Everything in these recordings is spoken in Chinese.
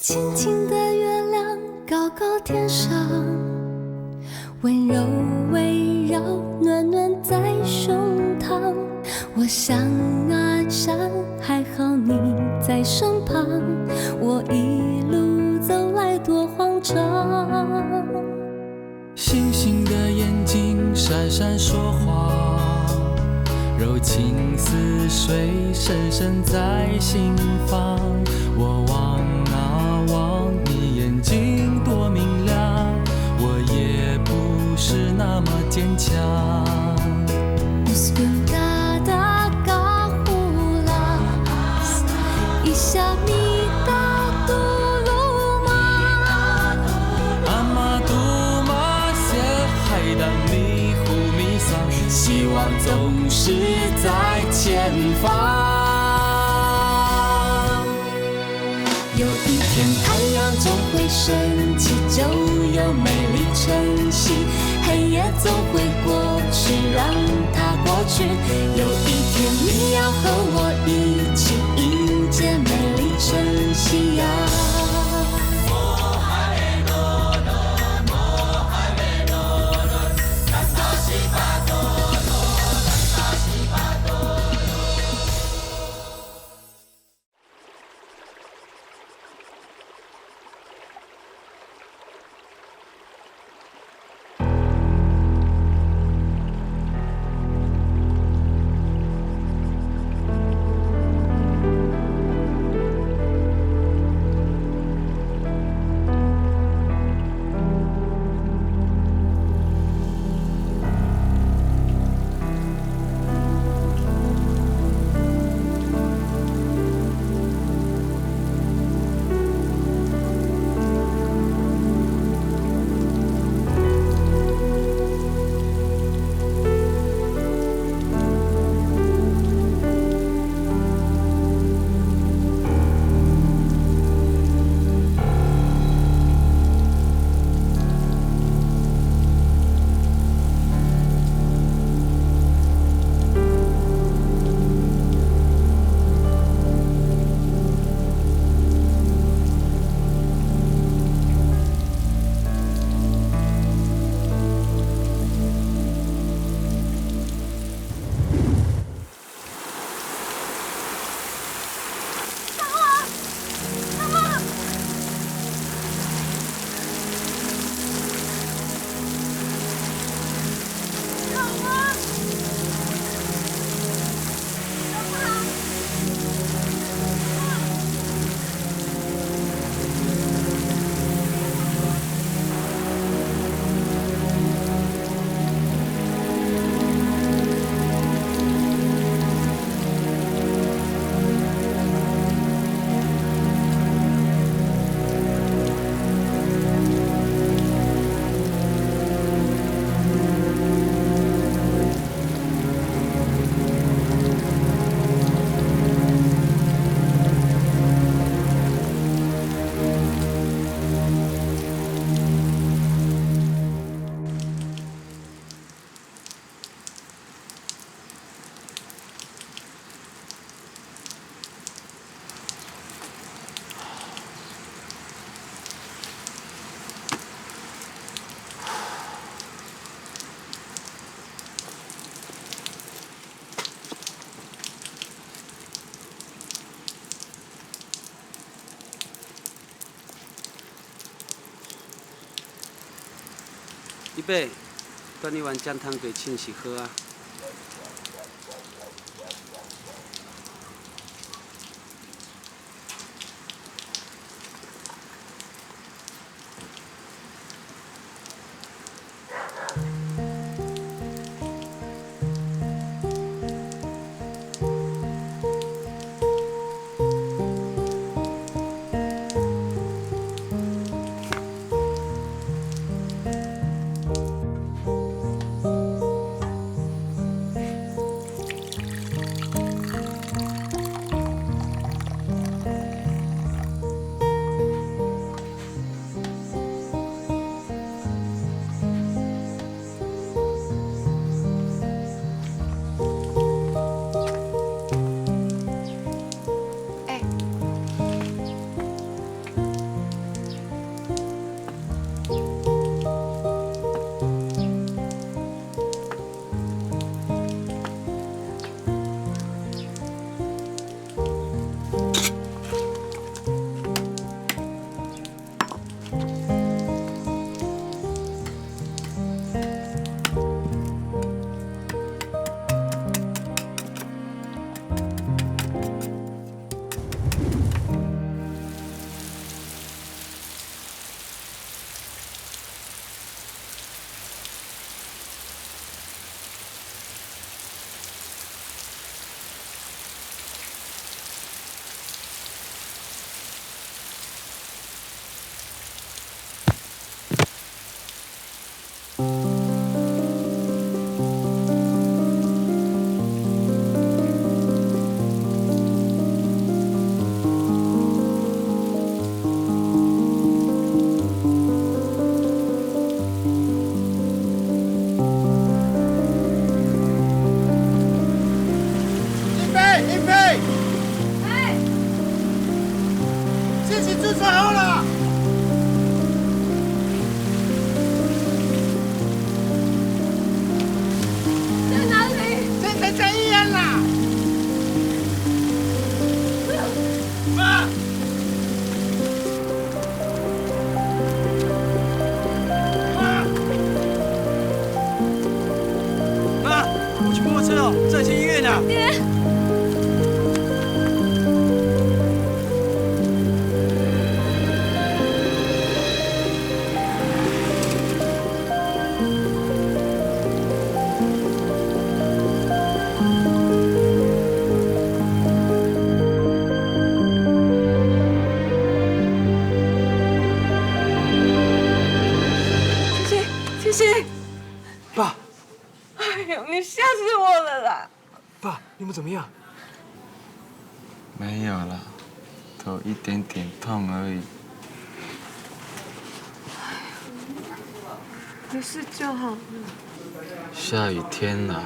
轻轻的月亮高高天上，温柔围绕，暖暖在胸膛。我想啊想，还好你在身旁，我一路走来多慌张。星星的眼睛闪闪说话，柔情似水深深在心房。我望啊望，你眼睛多明亮，我也不是那么坚强。希望总是在前方。有一天太阳总会升起，就有美丽晨曦。黑夜总会过去，让它过去。有一天你要和我一起迎接美丽晨曦呀。一杯，端一碗姜汤给庆喜喝啊。时候了。在哪里？在医院啦。妈。妈，我去摸车哦，再去医院啊。爹。星星，爸，哎呦，你吓死我了啦！爸，你们怎么样？没有了，头一点点痛而已。没事就好了。下雨天了，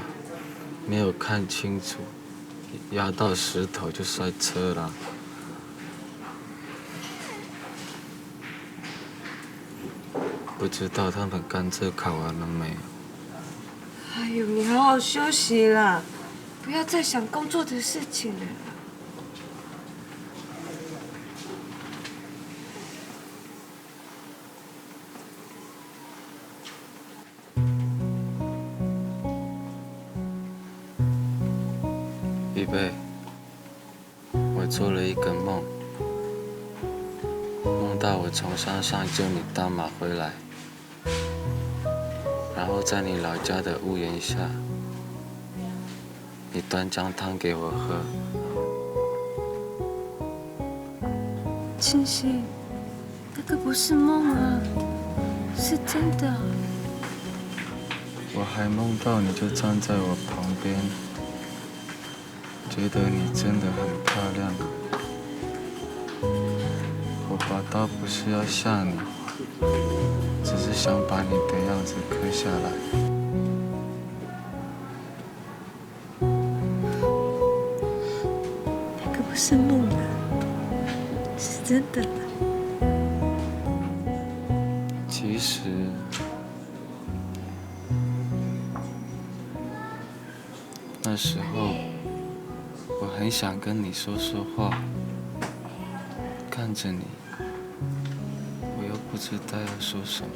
没有看清楚，压到石头就摔车了。不知道他们甘蔗烤完了没有？哎呦，你好好休息啦，不要再想工作的事情了。预备，我做了一个梦，梦到我从山上救你大马回来，然后在你老家的屋檐下，你端姜汤给我喝。清溪，那个不是梦啊，是真的。我还梦到你就站在我旁边，觉得你真的很漂亮。我拔刀不是要吓你，只是想把你的样子刻下来。那个不是梦啊，是真的。其实，那时候我很想跟你说说话，看着你，我又不知道要说什么。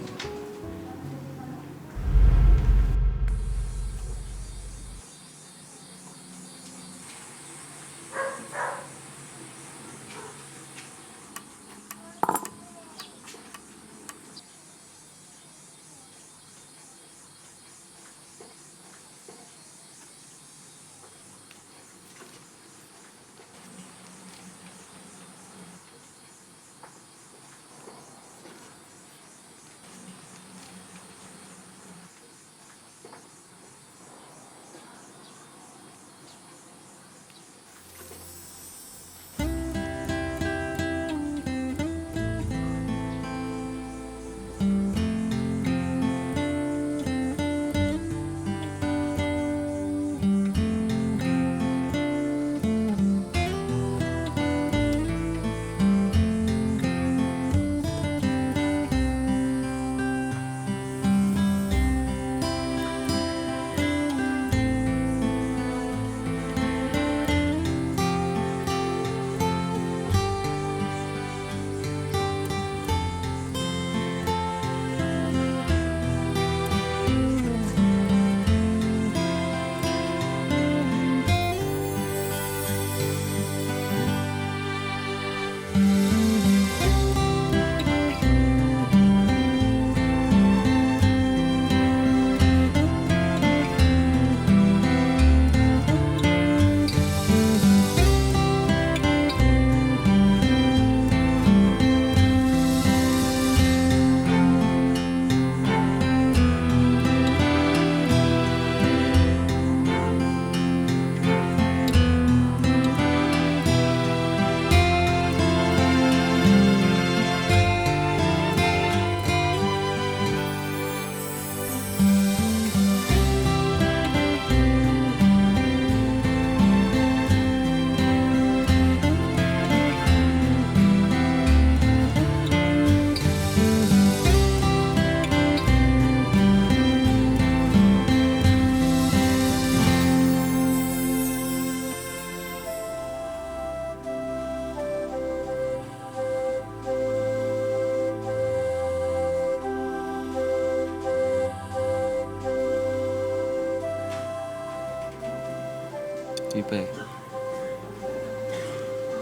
预备。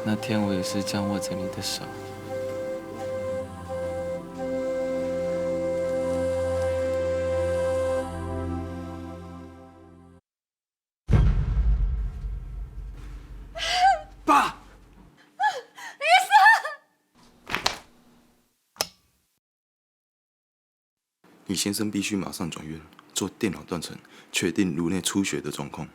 那天我也是这样握着你的手。爸，李先生必须马上转院做电脑断层，确定颅内出血的状况。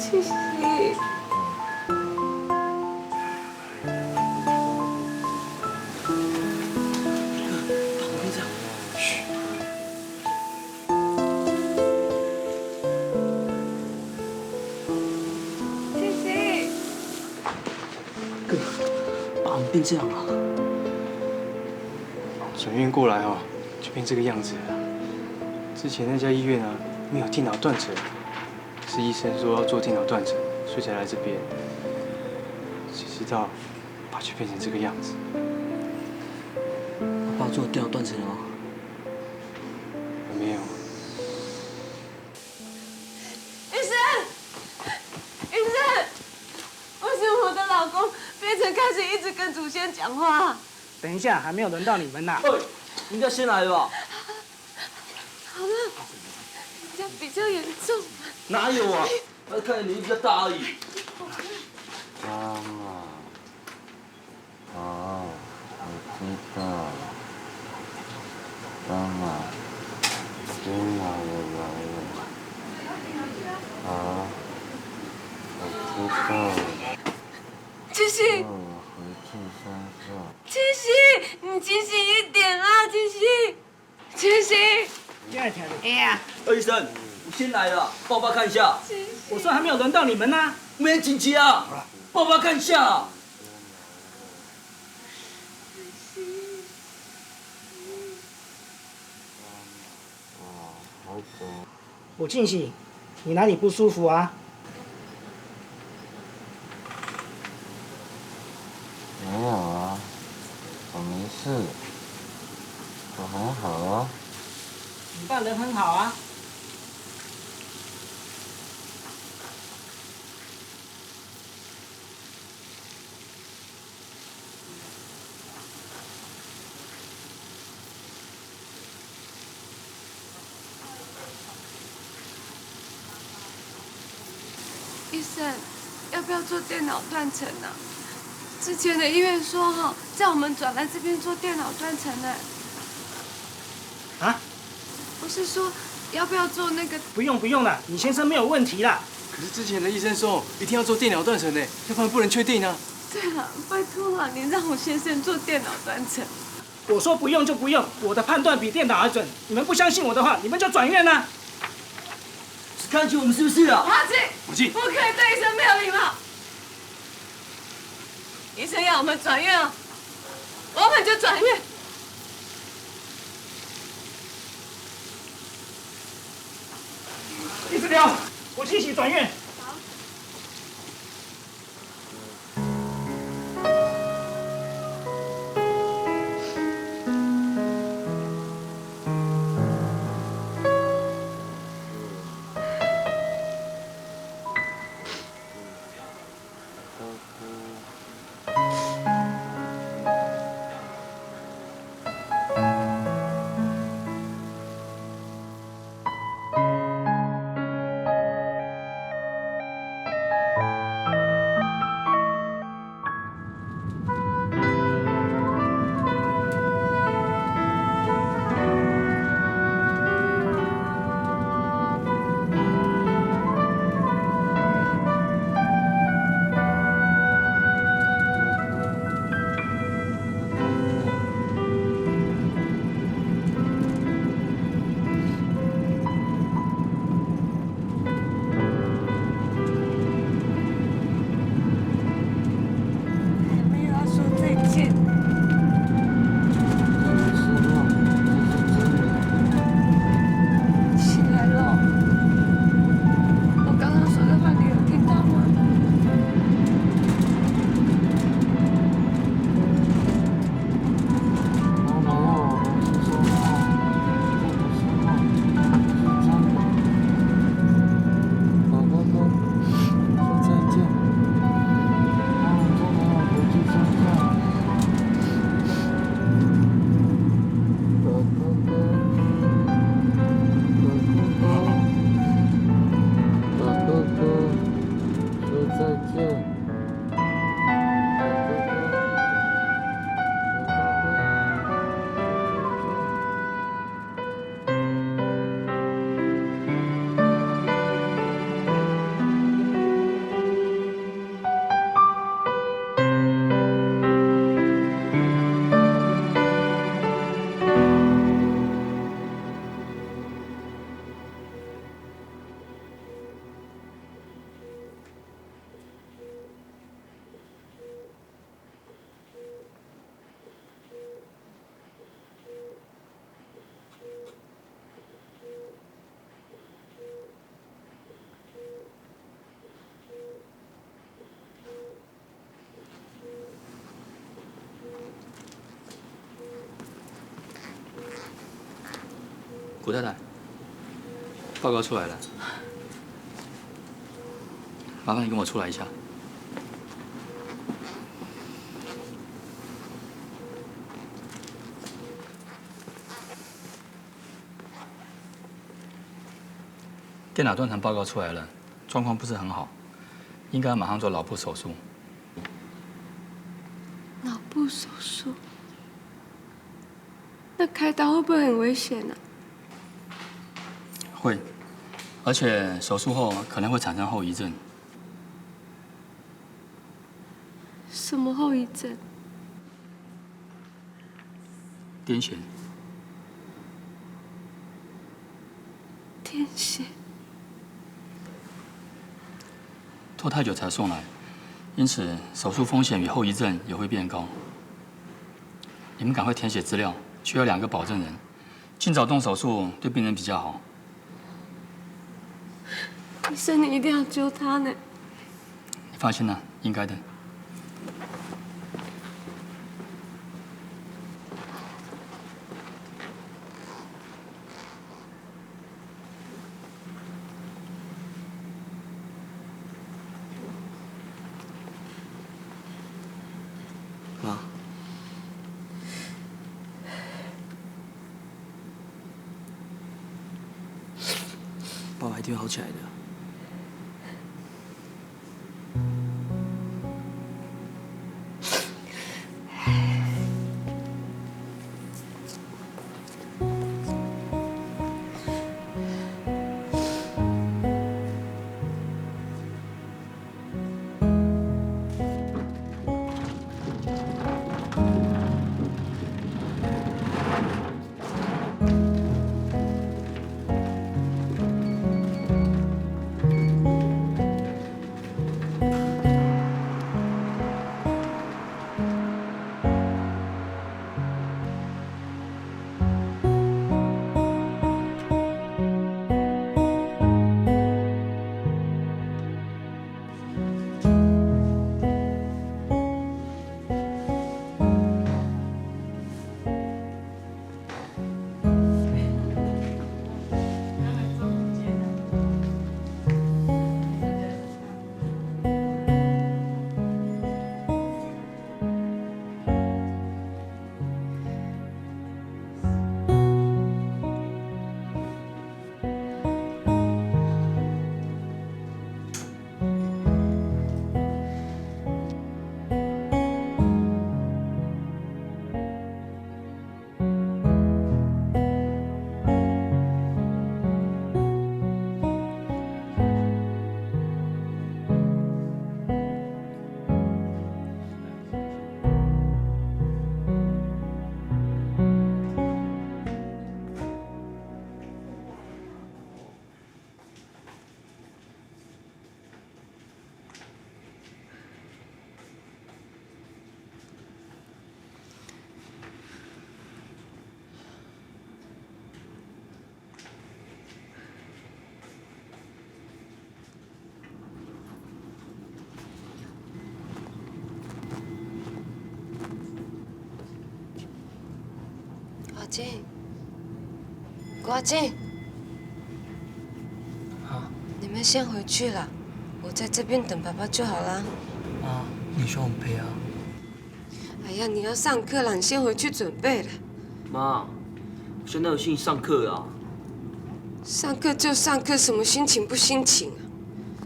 七夕，七夕，爸，你变这样了。转院过来就变这个样子了。之前那家医院啊，没有电脑断层，是医生说要做电脑断层，所以才来这边。谁知道，爸却变成这个样子。爸做电脑断层了。没有。医生，医生，为什么我的老公变成开始一直跟祖先讲话？等一下，还没有轮到你们呢。应该先来吧？好了，这样比较严重。哪有啊？他看起来年纪比较大而已。妈妈，好，我知道。妈妈，今晚我来了。好，我知道了。七夕，我回去山上。七夕，你清醒一点啦，七夕，七夕。哎呀，医生，我先来了，帮我爸看一下。我说还没有轮到你们呢。没紧急啊，帮我爸看一下。我庆喜，你哪里不舒服啊？没有啊，我没事，我很好啊。你爸人很好啊。医生，要不要做电脑断层呢？之前的医院说叫我们转来这边做电脑断层呢。啊？不是说要不要做那个？不用了，你先生没有问题啦。可是之前的医生说一定要做电脑断层的，要不然不能确定啊。对了，拜托了，你让我先生做电脑断层。我说不用就不用，我的判断比电脑还准。你们不相信我的话，你们就转院啊。看起我们是不是啊？华庆，华庆，不可以对医生没有礼貌。医生要我们转院啊，我们就转院。医治疗，我清洗转院。古太太，报告出来了，麻烦你跟我出来一下。电脑断层报告出来了，状况不是很好，应该马上做脑部手术。脑部手术？那开刀会不会很危险呢？会，而且手术后可能会产生后遗症。什么后遗症？癫痫。癫痫。拖太久才送来，因此手术风险与后遗症也会变高。你们赶快填写资料，需要2个保证人，尽早动手术对病人比较好。医生，你一定要救他呢。你放心啦，应该的。妈，爸爸一定会好起来的。静，瓜静，啊你们先回去了，我在这边等爸爸就好了。啊，你说我们陪啊？哎呀，你要上课了，你先回去准备了。妈，我现在有心情上课啊。上课就上课，什么心情不心情啊？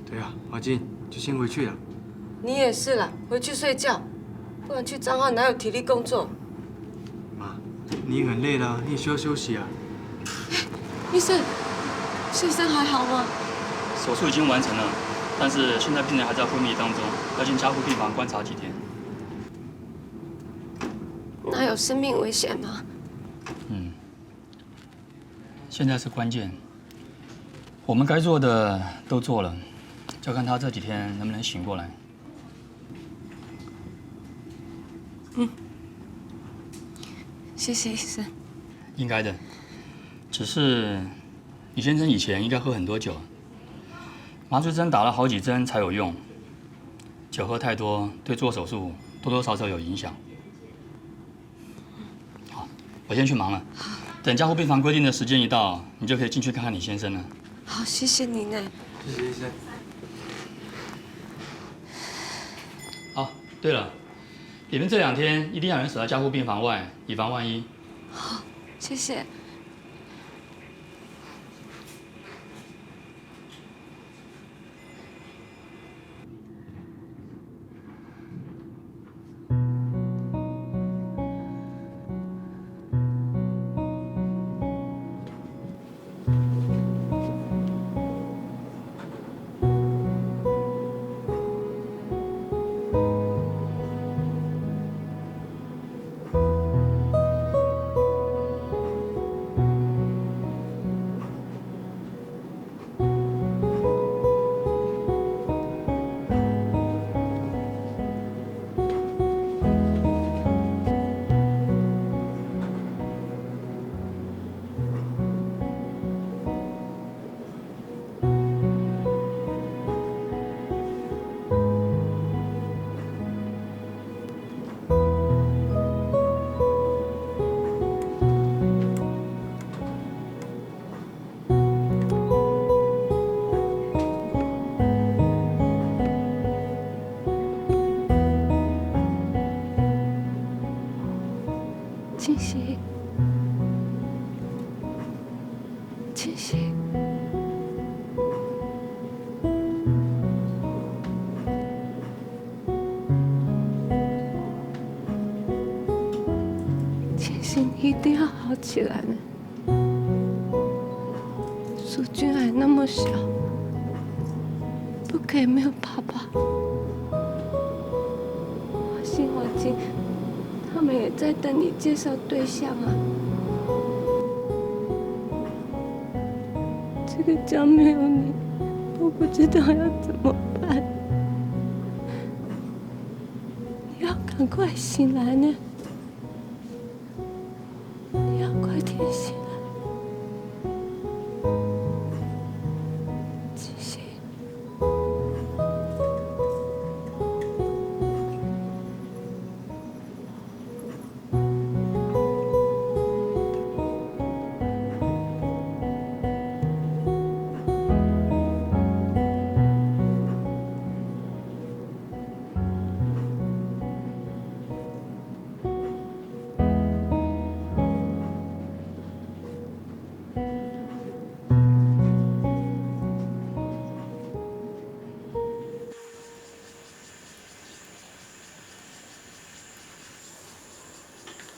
对啊，华金就先回去了。你也是啦，回去睡觉，不然去彰化哪有体力工作？妈，你也很累了，你也需要休息啊。医生，先生还好吗？手术已经完成了，但是现在病人还在昏迷当中，要进加护病房观察几天。那有生命危险吗？现在是关键，我们该做的都做了，就看他这几天能不能醒过来。谢谢医生。应该的，只是李先生以前应该喝很多酒，麻醉针打了好几针才有用，酒喝太多对做手术多多少少有影响。好，我先去忙了。等加护病房规定的时间一到，你就可以进去看看李先生了。好，谢谢你呢。谢谢医生。好，对了，你们这2天一定要有人守在加护病房外，以防万一。好，谢谢。清溪，清溪，清溪，你一定要好起来呢。淑君还那么小，不可以没有爸爸。华信、华金，他们也在等你介绍对象啊。这个家没有你，我不知道要怎么办。你要赶快醒来呢，你要快点醒来。七夕。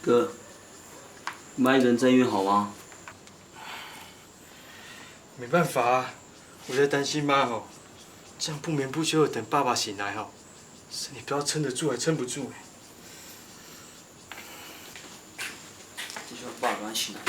哥，妈一个人在医院好吗？没办法啊，我在担心妈哦，这样不眠不休的等爸爸醒来哦，身体不知道撑得住还撑不住哎。就希望爸爸醒来。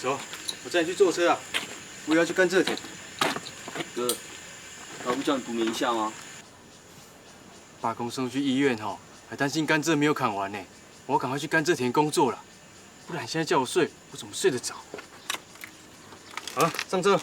走，我载你去坐车啊！我也要去甘蔗田。哥，他不叫你补眠一下吗？把公送去医院吼，还担心甘蔗没有砍完呢。我要赶快去甘蔗田工作了，不然现在叫我睡，我怎么睡得着？好了，上车。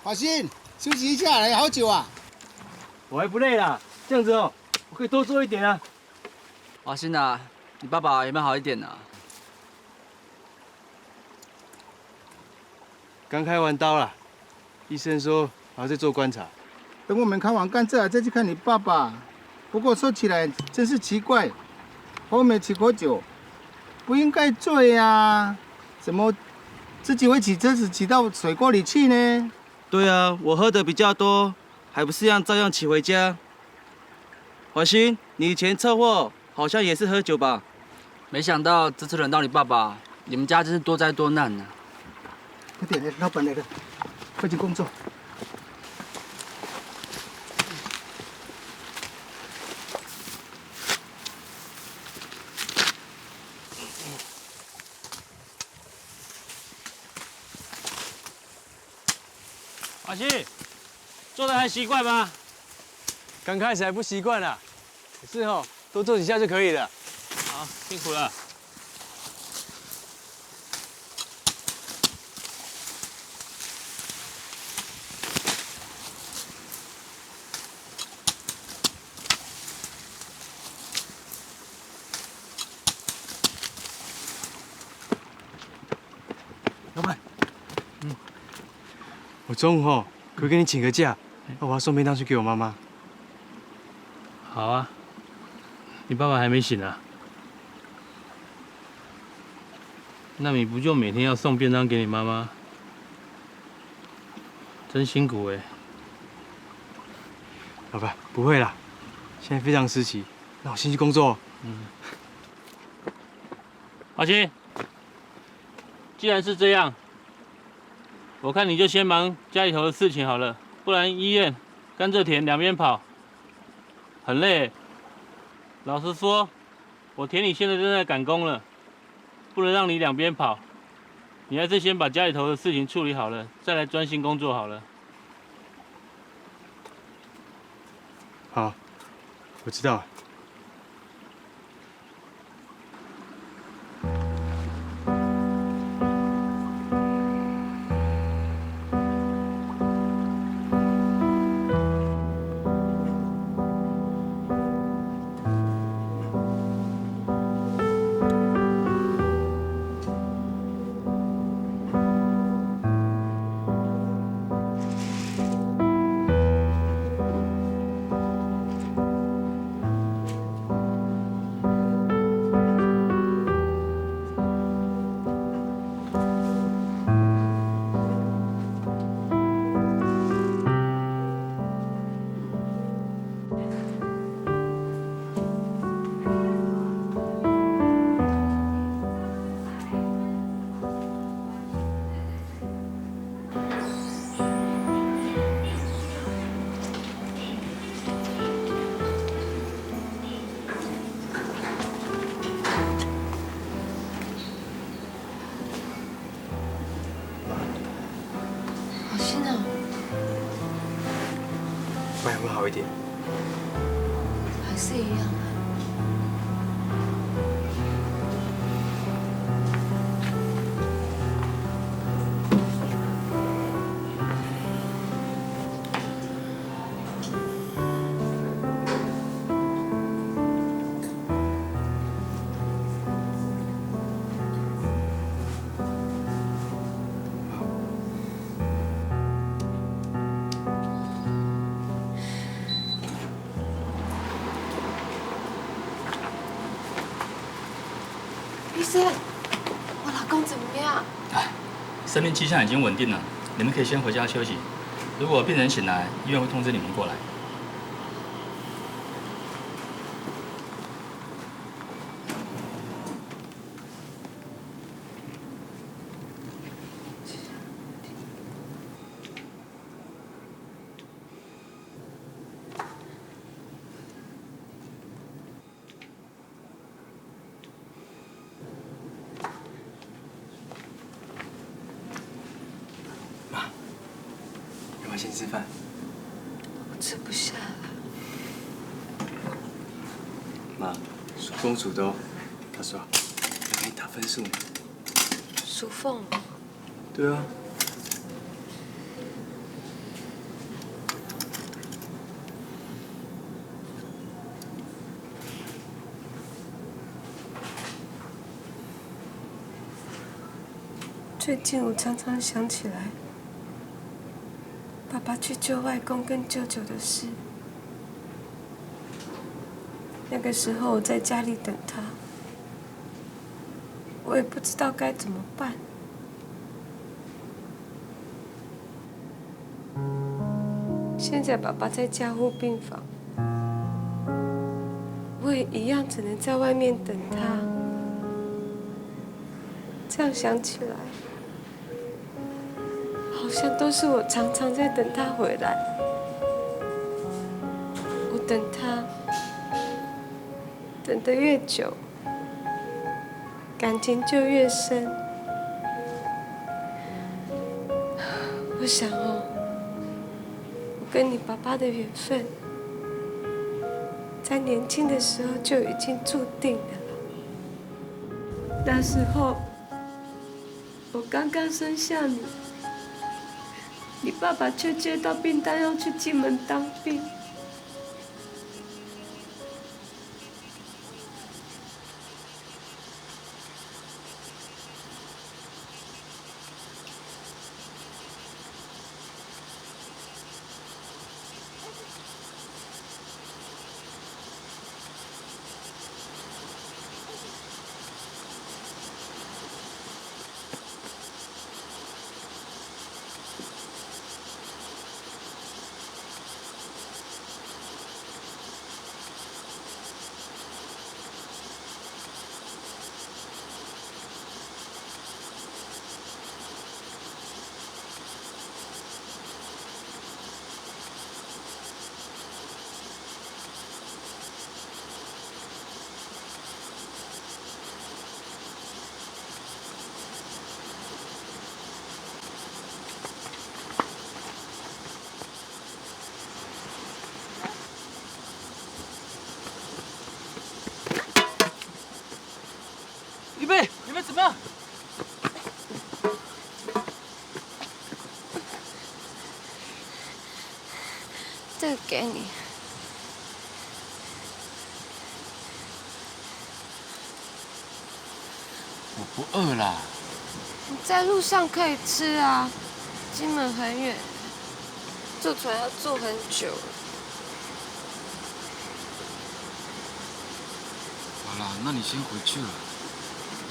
华鑫，休息一下，来好久啊！我还不累啦，这样子哦，我可以多做一点啊。华鑫啊，你爸爸有没有好一点啊？刚开完刀啦，医生说还要再做观察。等我们看完甘蔗再去看你爸爸。不过说起来真是奇怪，我没骑过酒，不应该醉呀，怎么自己会骑车子骑到水沟里去呢？对啊，我喝的比较多，还不是照样骑回家。华鑫，你以前车祸好像也是喝酒吧？没想到这次轮到你爸爸，你们家真是多灾多难啊！快点，老板来了，快去工作。华鑫，做的还习惯吗？刚开始还不习惯啦，可是哦，多做几下就可以了。好，辛苦了。老板，我中午可不可以给你请个假？我要送便当去给我妈妈。好啊，你爸爸还没醒啊？那你不就每天要送便当给你妈妈？真辛苦哎。老板，不会啦，现在非常时期，那我先去工作。华鑫，既然是这样，我看你就先忙家里头的事情好了，不然医院、甘蔗田两边跑，很累。老实说，我田里现在正在赶工了，不能让你两边跑。你还是先把家里头的事情处理好了，再来专心工作好了。好，我知道了。好心啊，妈有没有好一点？还是一样啊。生，我老公怎么样？生命迹象已经稳定了，你们可以先回家休息。如果病人醒来，医院会通知你们过来。要不要先吃饭？我吃不下了。妈，属凤属的哦。他说要给你打分数呢。属凤。对啊。最近我常常想起来，爸爸去救外公跟舅舅的事。那个时候我在家里等他，我也不知道该怎么办。现在爸爸在加护病房，我也一样只能在外面等他。这样想起来，好像都是我常常在等他回来。我等他，等得越久，感情就越深。我想哦，我跟你爸爸的缘分，在年轻的时候就已经注定了。那时候，我刚刚生下你，你爸爸却接到订单要去金门当兵。预备，你们怎么样？这个给你。我不饿啦。你在路上可以吃啊，金门很远，坐船要坐很久。好啦，那你先回去了。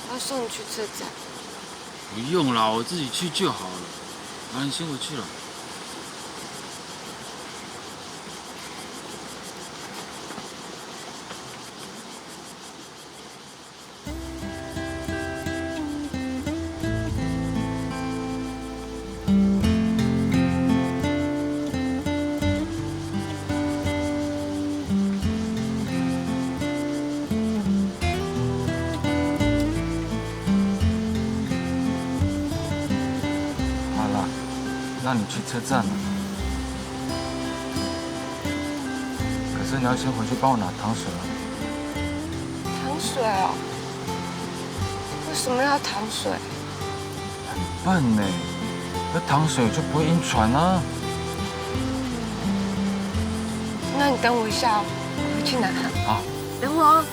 我要送你去车站。不用啦，我自己去就好了。那你先回去了。那你去车站了，可是你要先回去帮我拿糖水啊。糖水哦？为什么要糖水？很笨呢，那糖水就不会晕船啊。那你等我一下哦，我回去拿。好。等我哦。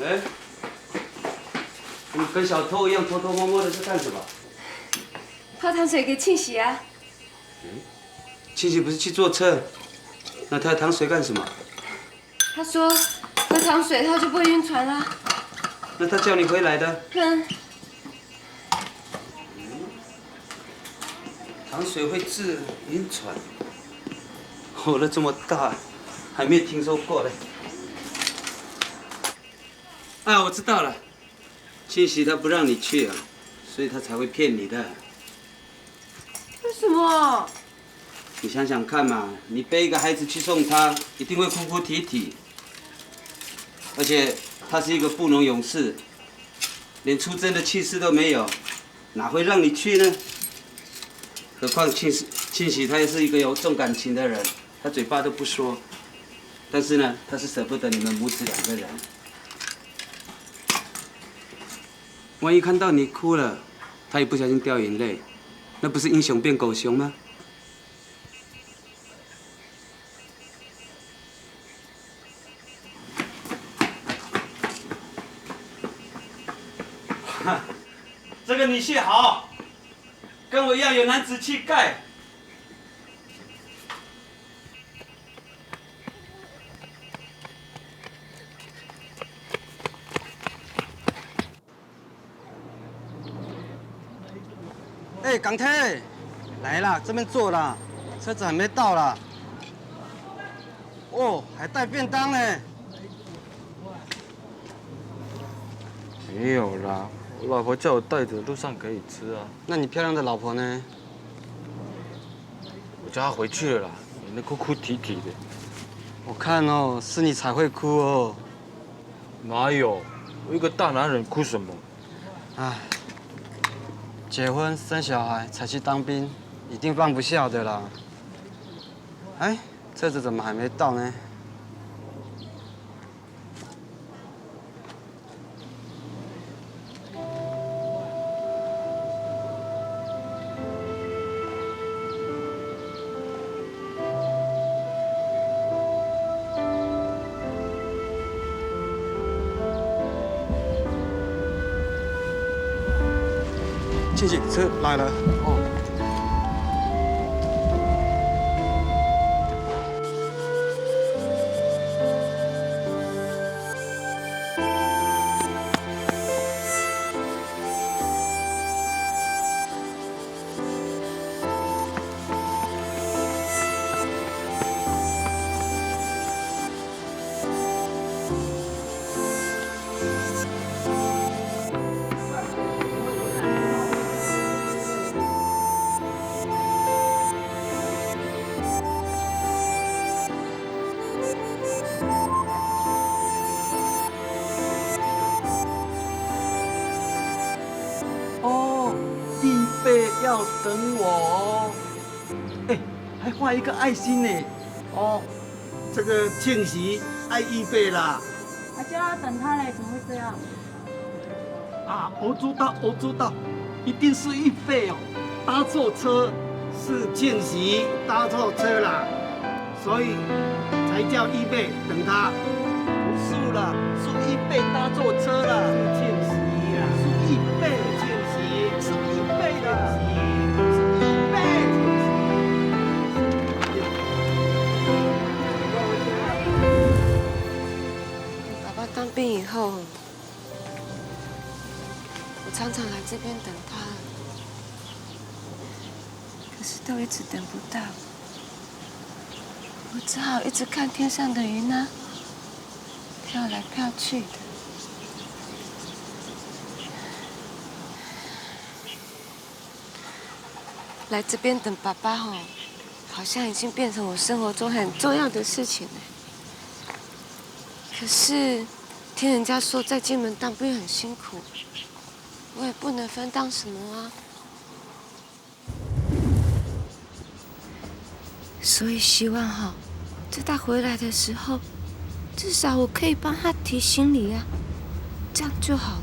哎，你跟小偷一样偷偷摸摸的在干什么？泡糖水给庆喜啊。庆喜不是去坐车，那他糖水干什么？他说喝糖水他就不会晕船了。那他叫你回来的？糖水会治晕船？活了这么大，还没听说过嘞。啊，我知道了，庆喜他不让你去啊，所以他才会骗你的。为什么？你想想看嘛，你背一个孩子去送他，一定会哭哭啼啼。而且他是一个布农勇士，连出征的气势都没有，哪会让你去呢？何况庆喜他也是一个有重感情的人，他嘴巴都不说，但是呢，他是舍不得你们母子两个人。万一看到你哭了，他一不小心掉眼泪，那不是英雄变狗熊吗？这个女婿好，跟我一样有男子气概。哎，港铁，来啦，这边坐啦，车子还没到啦。哦，还带便当呢。没有啦，我老婆叫我带着，路上可以吃啊。那你漂亮的老婆呢？我叫她回去了啦，免得哭哭啼啼的。我看哦，是你才会哭哦。哪有？我一个大男人哭什么？唉，结婚生小孩才去当兵，一定放不下的啦。哎，车子怎么还没到呢？庆喜，车来了。哦。要等我哦。哎，还画一个爱心呢。哦，这个庆喜爱预备啦。还叫他等他嘞，怎么会这样？啊，我知道，一定是预备哦，搭错车，是庆喜搭错车啦，所以才叫预备等他。不是啦，是预备搭错车啦。是庆喜啦，是预备庆喜，是预备的。当兵以后，我常常来这边等他，可是都一直等不到，我只好一直看天上的云啊，飘来飘去的。来这边等爸爸吼，好像已经变成我生活中很重要的事情了。可是。听人家说在金门当兵很辛苦，我也不能分担什么啊。所以希望哈，在他回来的时候，至少我可以帮他提行李啊，这样就好了。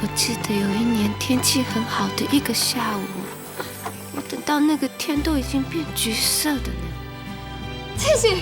我记得有一年天气很好的一个下午，我等到那个天都已经变橘色的呢。谢谢。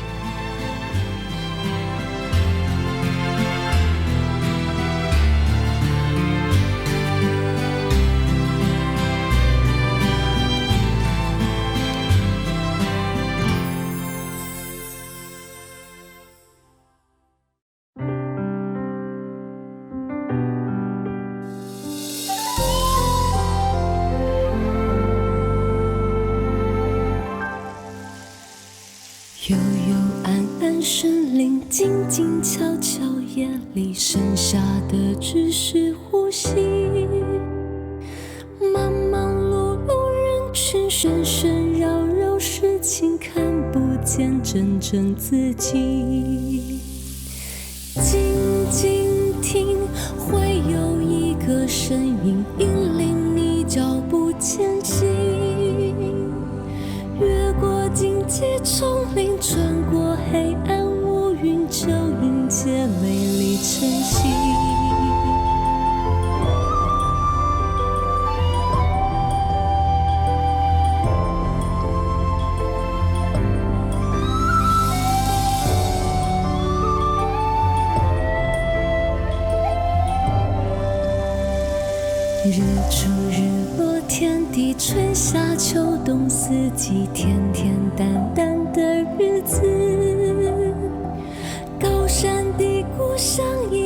幽幽暗暗森林，静静悄悄，夜里剩下的只是呼吸。忙忙碌碌人群，喧喧扰扰事情，看不见真正自己。静静听，会有一个声音引领你脚步前行。越过荆棘丛林，穿过黑暗乌云，就迎接美丽晨曦。日出日落，天地春夏秋冬四季，甜甜淡淡的日子。高山低谷相依，